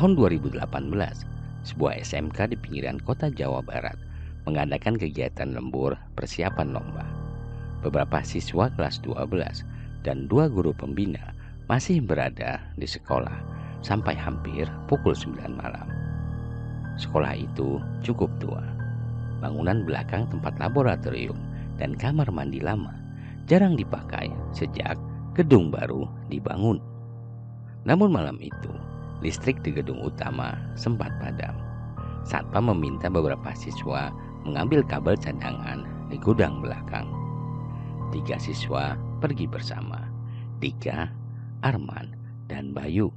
Tahun 2018, sebuah SMK di pinggiran kota Jawa Barat mengadakan kegiatan lembur persiapan lomba. Beberapa siswa kelas 12 dan 2 guru pembina masih berada di sekolah sampai hampir pukul 9 malam. Sekolah itu cukup tua. Bangunan belakang tempat laboratorium dan kamar mandi lama jarang dipakai sejak gedung baru dibangun. Namun malam itu, listrik di gedung utama sempat padam. Satpam meminta beberapa siswa mengambil kabel cadangan di gudang belakang. 3 siswa pergi bersama, Dika, Arman, dan Bayu.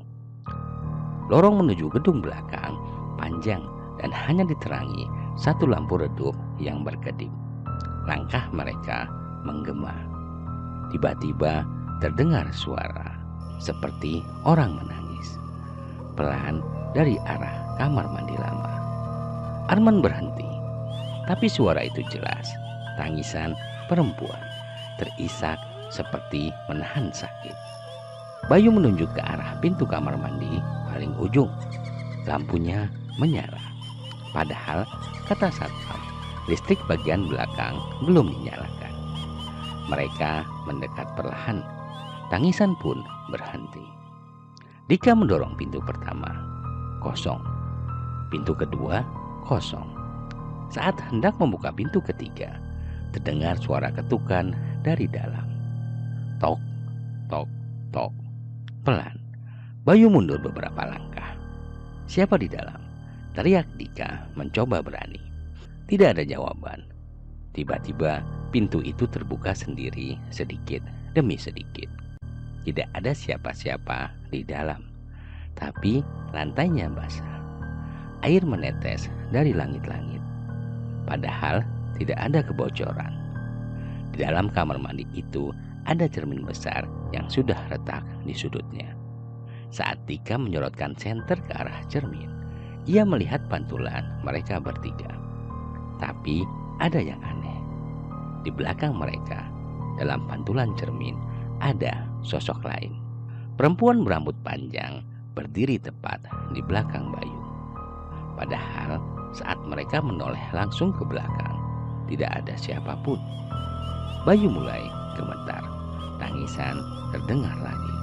Lorong menuju gedung belakang panjang dan hanya diterangi satu lampu redup yang berkedip. Langkah mereka menggema. Tiba-tiba terdengar suara seperti orang menangis, pelan dari arah kamar mandi lama. Arman berhenti, tapi suara itu jelas, tangisan perempuan, terisak seperti menahan sakit. Bayu menunjuk ke arah pintu kamar mandi paling ujung. Lampunya menyala. Padahal, kata satpam, listrik bagian belakang belum dinyalakan. Mereka mendekat perlahan. Tangisan pun berhenti. Dika mendorong pintu pertama, kosong. Pintu kedua, kosong. Saat hendak membuka pintu ketiga, terdengar suara ketukan dari dalam. Tok, tok, tok. Pelan. Bayu mundur beberapa langkah. Siapa di dalam? Teriak Dika mencoba berani. Tidak ada jawaban. Tiba-tiba pintu itu terbuka sendiri sedikit demi sedikit. Tidak ada siapa-siapa di dalam, tapi lantainya basah. Air menetes dari langit-langit. Padahal tidak ada kebocoran. Di dalam kamar mandi itu ada cermin besar yang sudah retak di sudutnya. Saat Dika menyorotkan senter ke arah cermin, ia melihat pantulan mereka bertiga. Tapi ada yang aneh. Di belakang mereka, dalam pantulan cermin, ada sosok lain. Perempuan berambut panjang berdiri tepat di belakang Bayu. Padahal saat mereka menoleh langsung ke belakang, tidak ada siapapun. Bayu mulai gemetar. Tangisan terdengar lagi.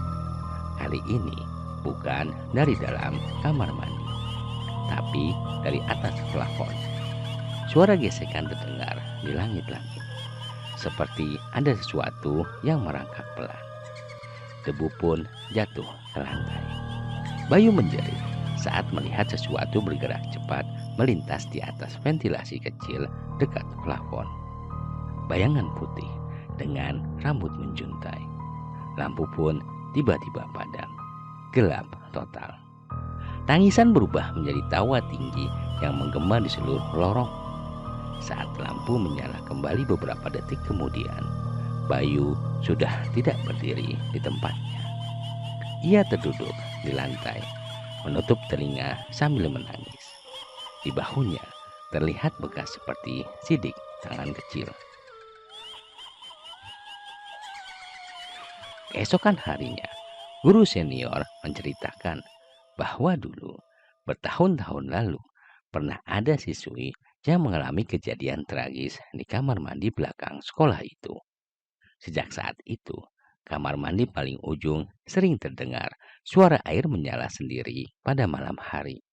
Kali ini bukan dari dalam kamar mandi, tapi dari atas plafon. Suara gesekan terdengar di langit-langit, seperti ada sesuatu yang merangkak pelan. Debu pun jatuh ke lantai. Bayu menjerit saat melihat sesuatu bergerak cepat melintas di atas ventilasi kecil dekat plafon. Bayangan putih dengan rambut menjuntai. Lampu pun tiba-tiba padam. Gelap total. Tangisan berubah menjadi tawa tinggi yang menggema di seluruh lorong. Saat lampu menyala kembali beberapa detik kemudian, Bayu sudah tidak berdiri di tempatnya. Ia terduduk di lantai, menutup telinga sambil menangis. Di bahunya terlihat bekas seperti sidik tangan kecil. Keesokan harinya, guru senior menceritakan bahwa dulu, bertahun-tahun lalu, pernah ada siswi yang mengalami kejadian tragis di kamar mandi belakang sekolah itu. Sejak saat itu, kamar mandi paling ujung sering terdengar suara air menyala sendiri pada malam hari.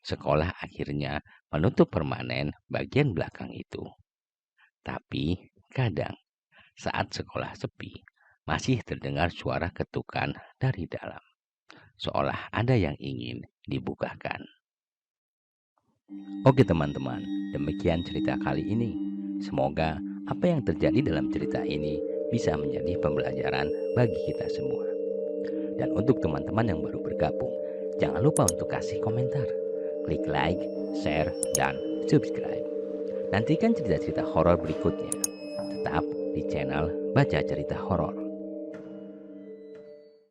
Sekolah akhirnya menutup permanen bagian belakang itu. Tapi kadang saat sekolah sepi, masih terdengar suara ketukan dari dalam, seolah ada yang ingin dibukakan. Oke teman-teman, demikian cerita kali ini. Semoga apa yang terjadi dalam cerita ini bisa menjadi pembelajaran bagi kita semua. Dan untuk teman-teman yang baru bergabung, jangan lupa untuk kasih komentar, klik like, share, dan subscribe. Nantikan cerita-cerita horor berikutnya. Tetap di channel Baca Cerita Horor.